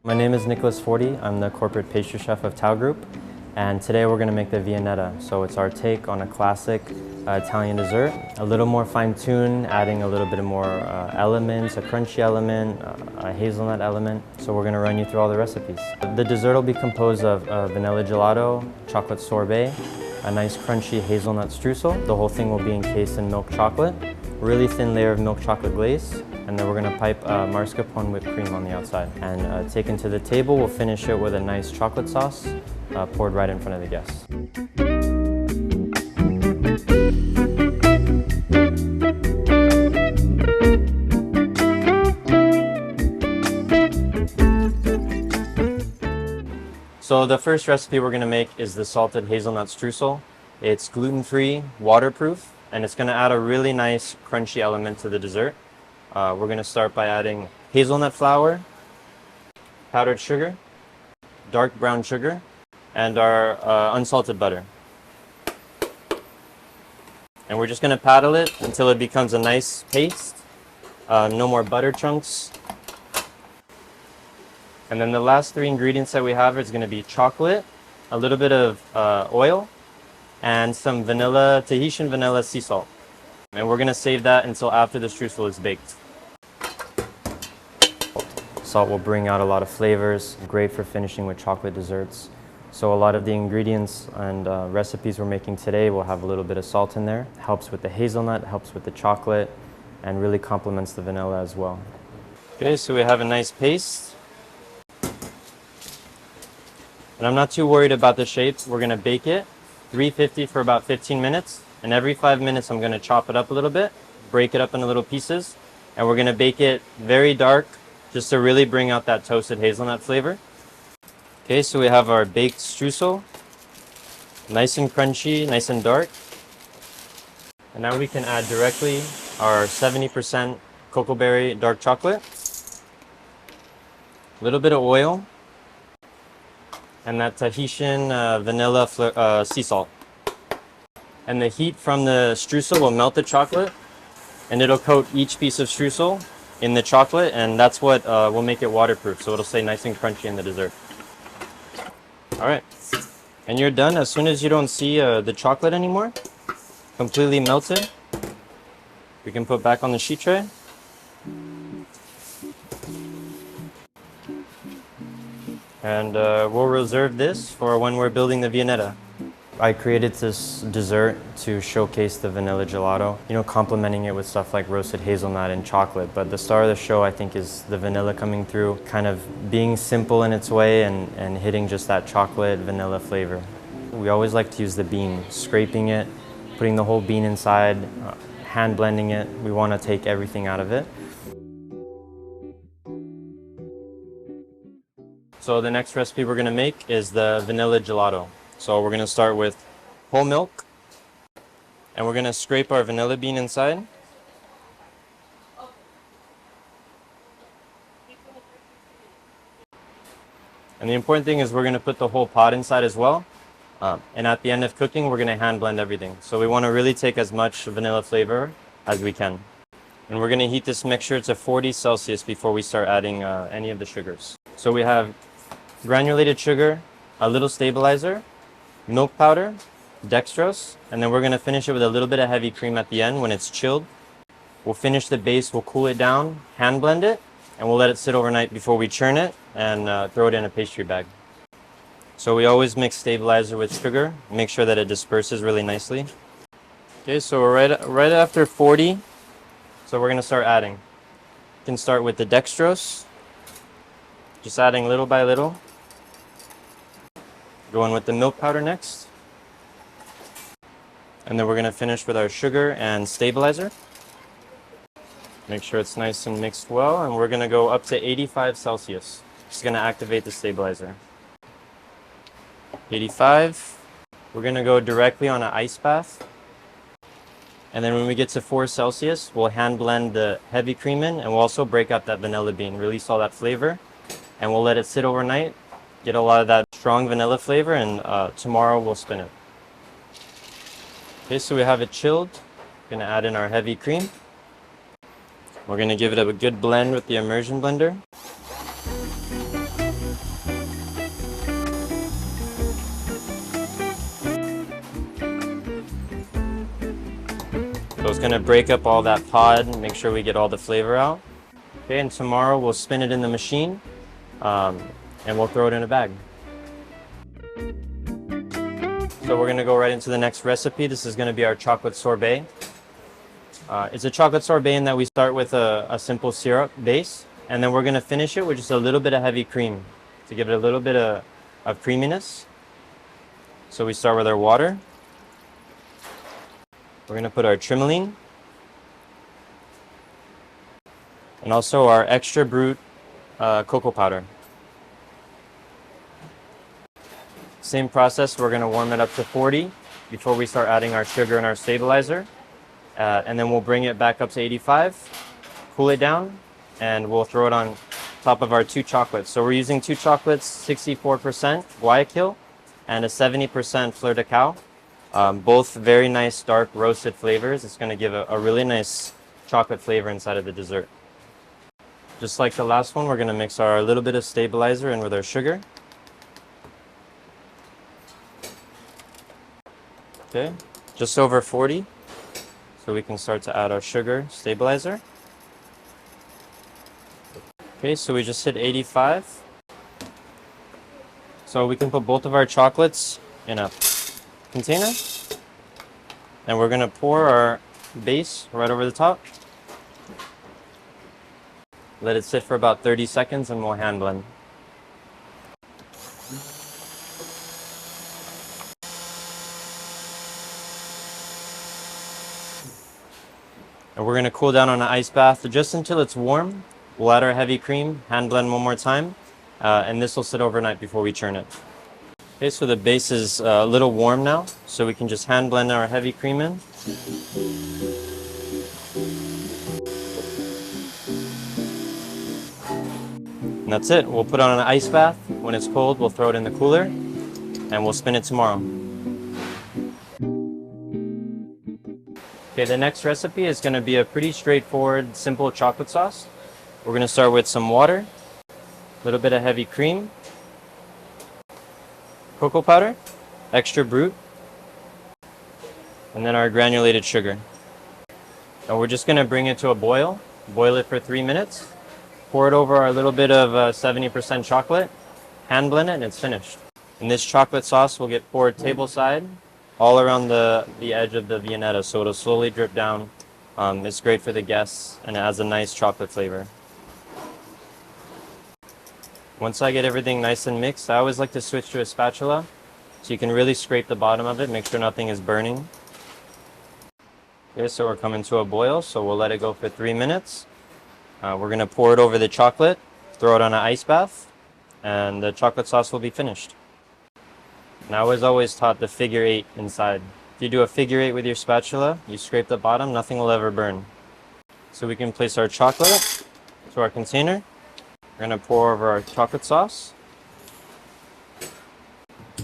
My name is Nicolas Forte. I'm the corporate pastry chef of Tao Group, and today we're going to make the Viennetta. So it's our take on a classic Italian dessert, a little more fine-tuned, adding a little bit more elements, a crunchy element, a hazelnut element. So we're going to run you through all the recipes. The dessert will be composed of vanilla gelato, chocolate sorbet, a nice crunchy hazelnut streusel. The whole thing will be encased in milk chocolate, really thin layer of milk chocolate glaze, and then we're going to pipe mascarpone whipped cream on the outside. And taken to the table, we'll finish it with a nice chocolate sauce poured right in front of the guests. So the first recipe we're going to make is the salted hazelnut streusel. It's gluten-free, waterproof, and it's going to add a really nice crunchy element to the dessert. We're going to start by adding hazelnut flour, powdered sugar, dark brown sugar, and our unsalted butter. And we're just going to paddle it until it becomes a nice paste. No more butter chunks. And then the last three ingredients that we have is going to be chocolate, a little bit of oil, and some vanilla, Tahitian vanilla sea salt. And we're going to save that until after the streusel is baked. Salt will bring out a lot of flavors, great for finishing with chocolate desserts. So a lot of the ingredients and recipes we're making today will have a little bit of salt in there. Helps with the hazelnut, helps with the chocolate, and really complements the vanilla as well. Okay, so we have a nice paste. And I'm not too worried about the shape. We're going to bake it 350 for about 15 minutes. And every 5 minutes I'm going to chop it up a little bit, break it up into little pieces, and we're going to bake it very dark just to really bring out that toasted hazelnut flavor. Okay, so we have our baked streusel, nice and crunchy, nice and dark. And now we can add directly our 70% cocoa berry dark chocolate, a little bit of oil, and that Tahitian vanilla sea salt. And the heat from the streusel will melt the chocolate, and it'll coat each piece of streusel in the chocolate, and that's what will make it waterproof, so it'll stay nice and crunchy in the dessert. Alright, and you're done. As soon as you don't see the chocolate anymore, completely melted, we can put back on the sheet tray. And we'll reserve this for when we're building the Viennetta. I created this dessert to showcase the vanilla gelato, complementing it with stuff like roasted hazelnut and chocolate. But the star of the show, I think, is the vanilla coming through, kind of being simple in its way and hitting just that chocolate vanilla flavor. We always like to use the bean, scraping it, putting the whole bean inside, hand blending it. We want to take everything out of it. So the next recipe we're going to make is the vanilla gelato. So we're going to start with whole milk, and we're going to scrape our vanilla bean inside. And the important thing is we're going to put the whole pod inside as well. And at the end of cooking, we're going to hand blend everything. So we want to really take as much vanilla flavor as we can. And we're going to heat this mixture to 40 Celsius before we start adding any of the sugars. So we have granulated sugar, a little stabilizer, milk powder, dextrose, and then we're going to finish it with a little bit of heavy cream at the end when it's chilled. We'll finish the base, we'll cool it down, hand blend it, and we'll let it sit overnight before we churn it and throw it in a pastry bag. So we always mix stabilizer with sugar, make sure that it disperses really nicely. Okay, so we're right after 40, so we're going to start adding. You can start with the dextrose, just adding little by little. Going with the milk powder next. And then we're going to finish with our sugar and stabilizer. Make sure it's nice and mixed well, and we're going to go up to 85 Celsius. Just going to activate the stabilizer. 85. We're going to go directly on an ice bath. And then when we get to 4 Celsius, we'll hand blend the heavy cream in, and we'll also break up that vanilla bean, release all that flavor, and we'll let it sit overnight. Get a lot of that strong vanilla flavor, and tomorrow we'll spin it. Okay, so we have it chilled. We're going to add in our heavy cream. We're going to give it a good blend with the immersion blender. So it's gonna break up all that pod and make sure we get all the flavor out. Okay, and tomorrow we'll spin it in the machine and we'll throw it in a bag. So we're gonna go right into the next recipe. This is gonna be our chocolate sorbet. It's a chocolate sorbet in that we start with a simple syrup base, and then we're gonna finish it with just a little bit of heavy cream to give it a little bit of creaminess. So we start with our water. We're gonna put our trimoline, and also our extra brute cocoa powder. Same process, we're gonna warm it up to 40 before we start adding our sugar and our stabilizer. And then we'll bring it back up to 85, cool it down, and we'll throw it on top of our 2 chocolates. So we're using 2 chocolates, 64% Guayaquil and a 70% Fleur de Cacao. Both very nice dark roasted flavors. It's gonna give a really nice chocolate flavor inside of the dessert. Just like the last one, we're gonna mix our little bit of stabilizer in with our sugar. Okay, just over 40. So we can start to add our sugar stabilizer. Okay, so we just hit 85. So we can put both of our chocolates in a container. And we're gonna pour our base right over the top. Let it sit for about 30 seconds and we'll hand blend. And we're gonna cool down on an ice bath just until it's warm. We'll add our heavy cream, hand blend one more time, and this will sit overnight before we churn it. Okay, so the base is a little warm now, so we can just hand blend our heavy cream in. And that's it. We'll put on an ice bath. When it's cold, we'll throw it in the cooler, and we'll spin it tomorrow. Okay, the next recipe is going to be a pretty straightforward, simple chocolate sauce. We're going to start with some water, a little bit of heavy cream, cocoa powder, extra brute, and then our granulated sugar. And we're just going to bring it to a boil it for 3 minutes, pour it over our little bit of 70% chocolate, hand blend it, and it's finished. And this chocolate sauce will get poured tableside all around the edge of the Viennetta, so it'll slowly drip down. It's great for the guests, and it has a nice chocolate flavor. Once I get everything nice and mixed, I always like to switch to a spatula, so you can really scrape the bottom of it, make sure nothing is burning. Okay, so we're coming to a boil, so we'll let it go for 3 minutes. We're going to pour it over the chocolate, throw it on an ice bath, and the chocolate sauce will be finished. And I was always taught the figure 8 inside. If you do a figure 8 with your spatula, you scrape the bottom, nothing will ever burn. So we can place our chocolate to our container. We're going to pour over our chocolate sauce.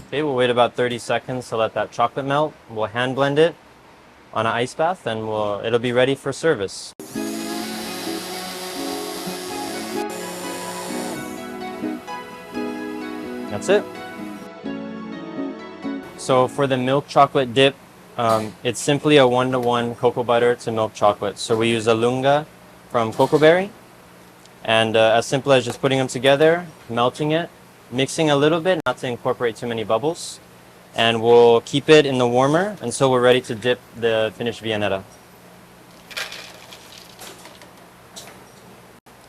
Okay, we'll wait about 30 seconds to let that chocolate melt. We'll hand blend it on an ice bath, and it'll be ready for service. That's it. So for the milk chocolate dip, it's simply a 1-to-1 cocoa butter to milk chocolate. So we use a lunga from cocoa berry, and as simple as just putting them together, melting it, mixing a little bit, not to incorporate too many bubbles, and we'll keep it in the warmer until we're ready to dip the finished Viennetta.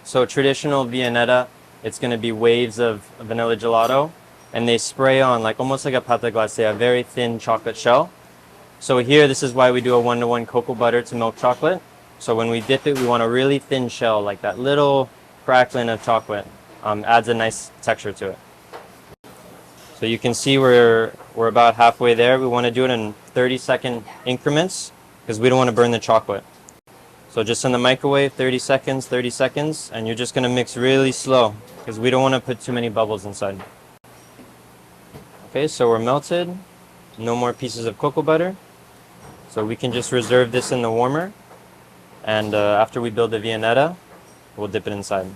So traditional Viennetta, it's going to be waves of vanilla gelato, and they spray on almost like a pâte glacée, a very thin chocolate shell. So here, this is why we do a 1-to-1 cocoa butter to milk chocolate. So when we dip it, we want a really thin shell, like that little crackling of chocolate. Adds a nice texture to it. So you can see we're about halfway there. We want to do it in 30-second increments because we don't want to burn the chocolate. So just in the microwave, 30 seconds, and you're just going to mix really slow because we don't want to put too many bubbles inside. Okay, so we're melted. No more pieces of cocoa butter. So we can just reserve this in the warmer. And after we build the Viennetta, we'll dip it inside.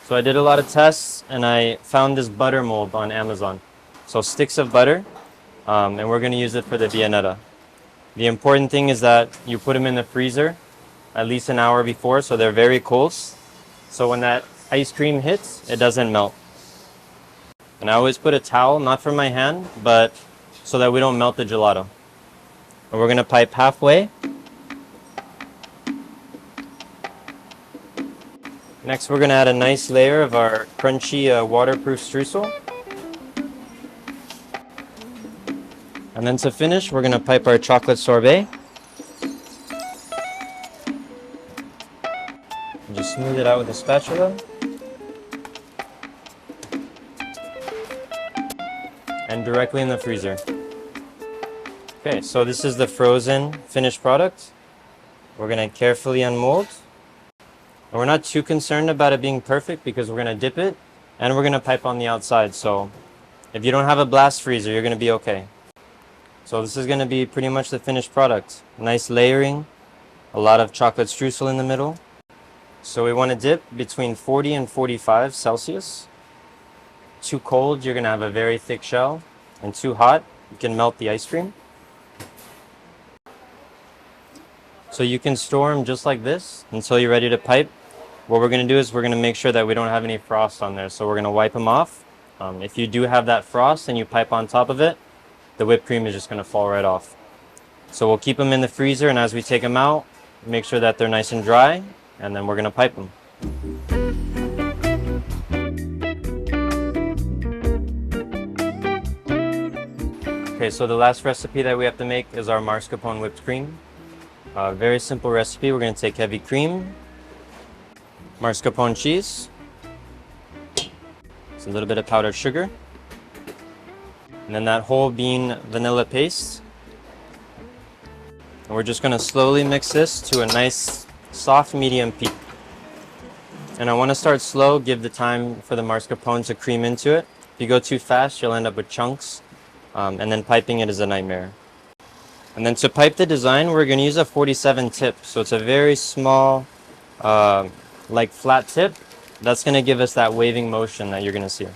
So I did a lot of tests, and I found this butter mold on Amazon. So sticks of butter, and we're going to use it for the Viennetta. The important thing is that you put them in the freezer at least an hour before, so they're very cold. So when that ice cream hits, it doesn't melt. And I always put a towel, not for my hand, but so that we don't melt the gelato. And we're gonna pipe halfway. Next, we're gonna add a nice layer of our crunchy waterproof streusel. And then to finish, we're gonna pipe our chocolate sorbet. And just smooth it out with a spatula. And directly in the freezer. Okay, so this is the frozen finished product. We're gonna carefully unmold. And we're not too concerned about it being perfect because we're gonna dip it and we're gonna pipe on the outside. So if you don't have a blast freezer, you're gonna be okay. So this is gonna be pretty much the finished product. Nice layering, a lot of chocolate streusel in the middle. So we wanna dip between 40 and 45 Celsius. Too cold, you're gonna have a very thick shell, and too hot, you can melt the ice cream. So you can store them just like this until you're ready to pipe. What we're gonna do is we're gonna make sure that we don't have any frost on there, so we're gonna wipe them off. If you do have that frost and you pipe on top of it, the whipped cream is just gonna fall right off. So we'll keep them in the freezer, and as we take them out, make sure that they're nice and dry, and then we're gonna pipe them. Okay, so the last recipe that we have to make is our mascarpone whipped cream. Very simple recipe. We're going to take heavy cream, mascarpone cheese, a little bit of powdered sugar, and then that whole bean vanilla paste. And we're just going to slowly mix this to a nice soft medium peak. And I want to start slow, give the time for the mascarpone to cream into it. If you go too fast, you'll end up with chunks. And then piping it is a nightmare. And then to pipe the design, we're going to use a 47 tip. So it's a very small, like flat tip. That's going to give us that waving motion that you're going to see.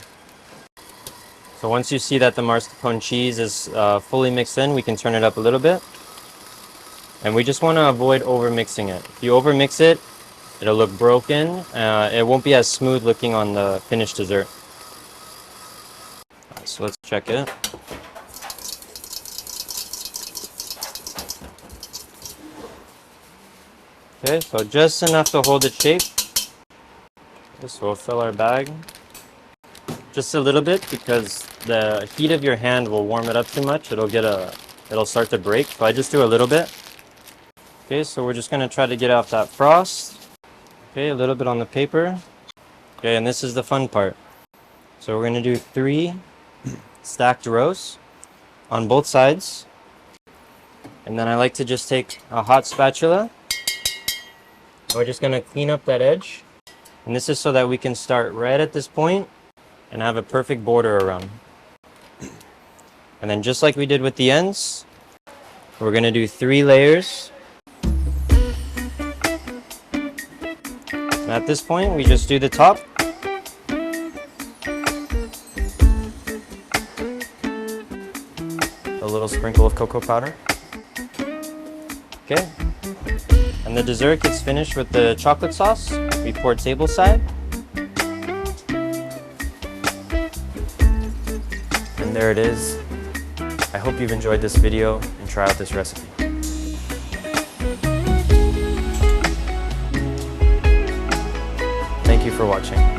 So once you see that the mascarpone cheese is fully mixed in, we can turn it up a little bit. And we just want to avoid over mixing it. If you over mix it, it'll look broken. It won't be as smooth looking on the finished dessert. So let's check it. Okay, so just enough to hold its shape. This will fill our bag. Just a little bit because the heat of your hand will warm it up too much. It'll start to break. So I just do a little bit. Okay, so we're just gonna try to get off that frost. Okay, a little bit on the paper. Okay, and this is the fun part. So we're gonna do 3 stacked rows on both sides. And then I like to just take a hot spatula. We're just going to clean up that edge. And this is so that we can start right at this point and have a perfect border around. And then just like we did with the ends, we're going to do 3 layers. And at this point, we just do the top. A little sprinkle of cocoa powder. Okay. And the dessert gets finished with the chocolate sauce. We pour tableside. And there it is. I hope you've enjoyed this video and try out this recipe. Thank you for watching.